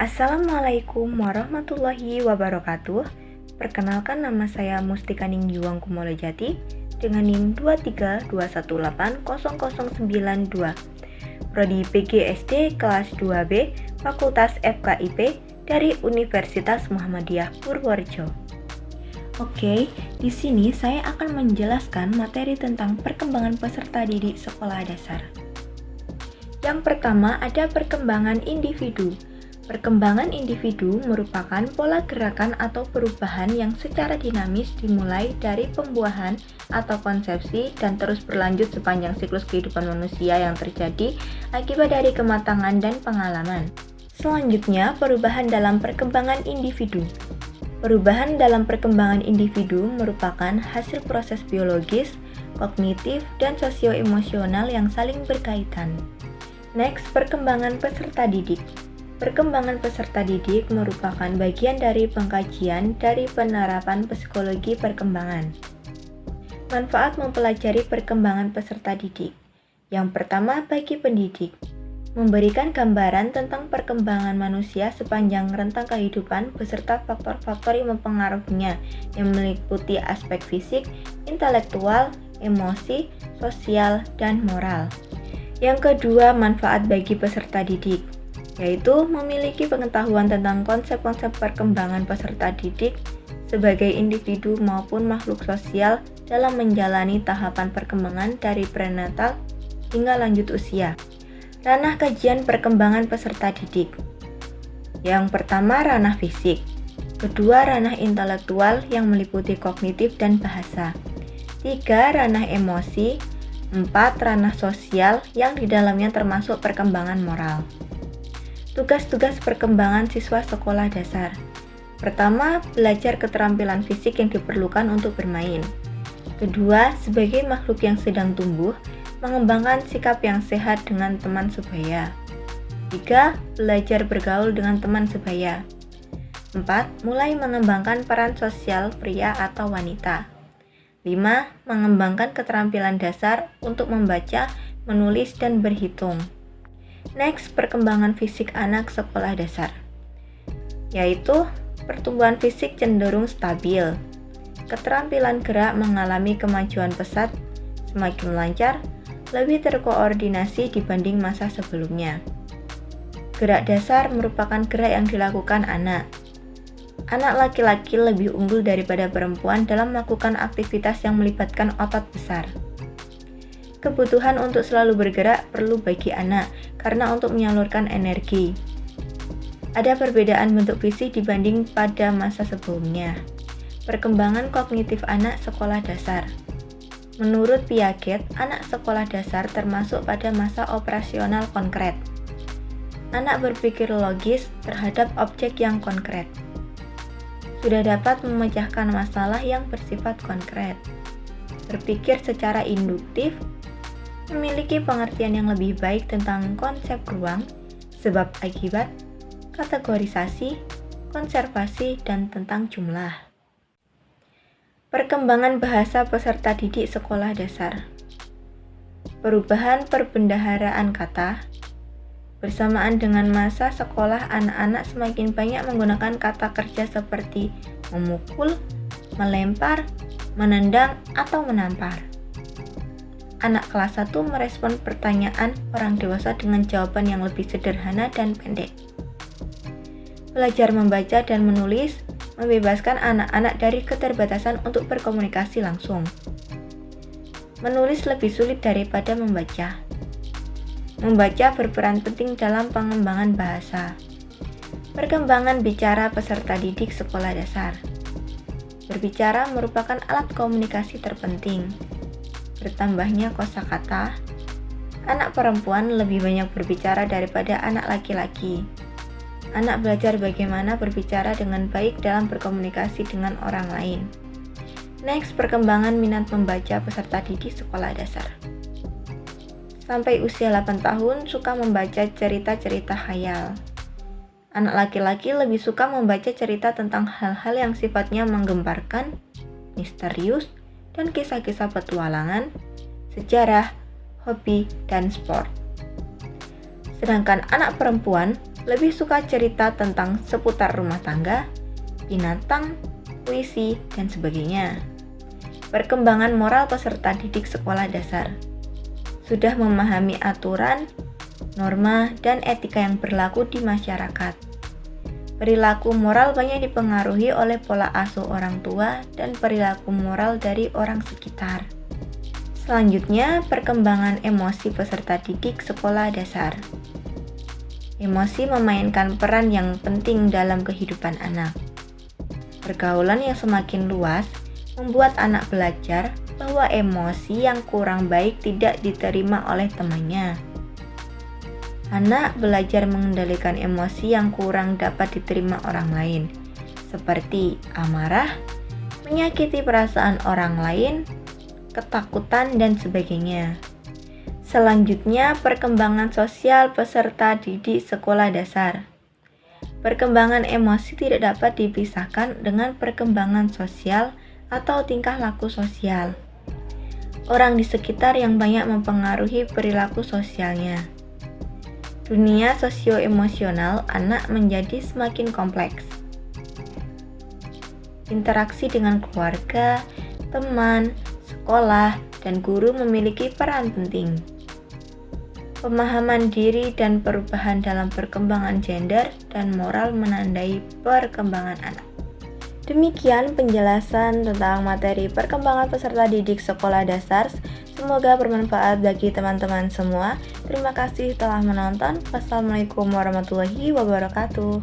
Assalamualaikum warahmatullahi wabarakatuh. Perkenalkan, nama saya Mustika Ningtyuang Kumolojati dengan NIM 232180092. Prodi PGSD kelas 2B Fakultas FKIP dari Universitas Muhammadiyah Purworejo. Oke, di sini saya akan menjelaskan materi tentang perkembangan peserta didik sekolah dasar. Yang pertama ada perkembangan individu. Perkembangan individu merupakan pola gerakan atau perubahan yang secara dinamis dimulai dari pembuahan atau konsepsi dan terus berlanjut sepanjang siklus kehidupan manusia yang terjadi akibat dari kematangan dan pengalaman. Selanjutnya, perubahan dalam perkembangan individu. Perubahan dalam perkembangan individu merupakan hasil proses biologis, kognitif, dan sosioemosional yang saling berkaitan. Next, perkembangan peserta didik. Perkembangan peserta didik merupakan bagian dari pengkajian dari penerapan psikologi perkembangan. Manfaat mempelajari perkembangan peserta didik. Yang pertama, bagi pendidik, memberikan gambaran tentang perkembangan manusia sepanjang rentang kehidupan beserta faktor-faktor yang mempengaruhinya yang meliputi aspek fisik, intelektual, emosi, sosial, dan moral. Yang kedua, manfaat bagi peserta didik, yaitu memiliki pengetahuan tentang konsep-konsep perkembangan peserta didik sebagai individu maupun makhluk sosial dalam menjalani tahapan perkembangan dari prenatal hingga lanjut usia. Ranah kajian perkembangan peserta didik. Yang pertama, ranah fisik. Kedua, ranah intelektual yang meliputi kognitif dan bahasa. Tiga, ranah emosi. Empat, ranah sosial yang di dalamnya termasuk perkembangan moral. Tugas-tugas perkembangan siswa sekolah dasar. Pertama, belajar keterampilan fisik yang diperlukan untuk bermain. Kedua, sebagai makhluk yang sedang tumbuh, mengembangkan sikap yang sehat dengan teman sebaya. 3. Belajar bergaul dengan teman sebaya. 4. Mulai mengembangkan peran sosial pria atau wanita. 5. Mengembangkan keterampilan dasar untuk membaca, menulis, dan berhitung. Next, perkembangan fisik anak sekolah dasar, yaitu pertumbuhan fisik cenderung stabil. Keterampilan gerak mengalami kemajuan pesat, semakin lancar, lebih terkoordinasi dibanding masa sebelumnya. Gerak dasar merupakan gerak yang dilakukan anak. Anak laki-laki lebih unggul daripada perempuan dalam melakukan aktivitas yang melibatkan otot besar. Kebutuhan untuk selalu bergerak perlu bagi anak karena untuk menyalurkan energi. Ada perbedaan bentuk fisik dibanding pada masa sebelumnya. Perkembangan kognitif anak sekolah dasar. Menurut Piaget, anak sekolah dasar termasuk pada masa operasional konkret. Anak berpikir logis terhadap objek yang konkret. Sudah dapat memecahkan masalah yang bersifat konkret. Berpikir secara induktif, memiliki pengertian yang lebih baik tentang konsep ruang, sebab akibat, kategorisasi, konservasi, dan tentang jumlah. Perkembangan bahasa peserta didik sekolah dasar. Perubahan perbendaharaan kata. Bersamaan dengan masa sekolah, anak-anak semakin banyak menggunakan kata kerja seperti memukul, melempar, menendang, atau menampar. Anak kelas 1 merespon pertanyaan orang dewasa dengan jawaban yang lebih sederhana dan pendek. Belajar membaca dan menulis membebaskan anak-anak dari keterbatasan untuk berkomunikasi langsung. Menulis lebih sulit daripada membaca. Membaca berperan penting dalam pengembangan bahasa. Perkembangan bicara peserta didik sekolah dasar. Berbicara merupakan alat komunikasi terpenting. Bertambahnya kosakata. Anak perempuan lebih banyak berbicara daripada anak laki-laki. Anak belajar bagaimana berbicara dengan baik dalam berkomunikasi dengan orang lain. Next, perkembangan minat membaca peserta didik sekolah dasar. Sampai usia 8 tahun suka membaca cerita-cerita khayal. Anak laki-laki lebih suka membaca cerita tentang hal-hal yang sifatnya menggemparkan, misterius, dan kisah-kisah petualangan, sejarah, hobi, dan sport. Sedangkan anak perempuan lebih suka cerita tentang seputar rumah tangga, binatang, puisi, dan sebagainya. Perkembangan moral peserta didik sekolah dasar. Sudah memahami aturan, norma, dan etika yang berlaku di masyarakat. Perilaku moral banyak dipengaruhi oleh pola asuh orang tua dan perilaku moral dari orang sekitar. Selanjutnya, perkembangan emosi peserta didik sekolah dasar. Emosi memainkan peran yang penting dalam kehidupan anak. Pergaulan yang semakin luas membuat anak belajar bahwa emosi yang kurang baik tidak diterima oleh temannya. Anak belajar mengendalikan emosi yang kurang dapat diterima orang lain, seperti amarah, menyakiti perasaan orang lain, ketakutan, dan sebagainya. Selanjutnya, perkembangan sosial peserta didik sekolah dasar. Perkembangan emosi tidak dapat dipisahkan dengan perkembangan sosial atau tingkah laku sosial. Orang di sekitar yang banyak mempengaruhi perilaku sosialnya. Dunia sosioemosional anak menjadi semakin kompleks. Interaksi dengan keluarga, teman, sekolah, dan guru memiliki peran penting. Pemahaman diri dan perubahan dalam perkembangan gender dan moral menandai perkembangan anak. Demikian penjelasan tentang materi perkembangan peserta didik sekolah dasar. Semoga bermanfaat bagi teman-teman semua. Terima kasih telah menonton. Wassalamualaikum warahmatullahi wabarakatuh.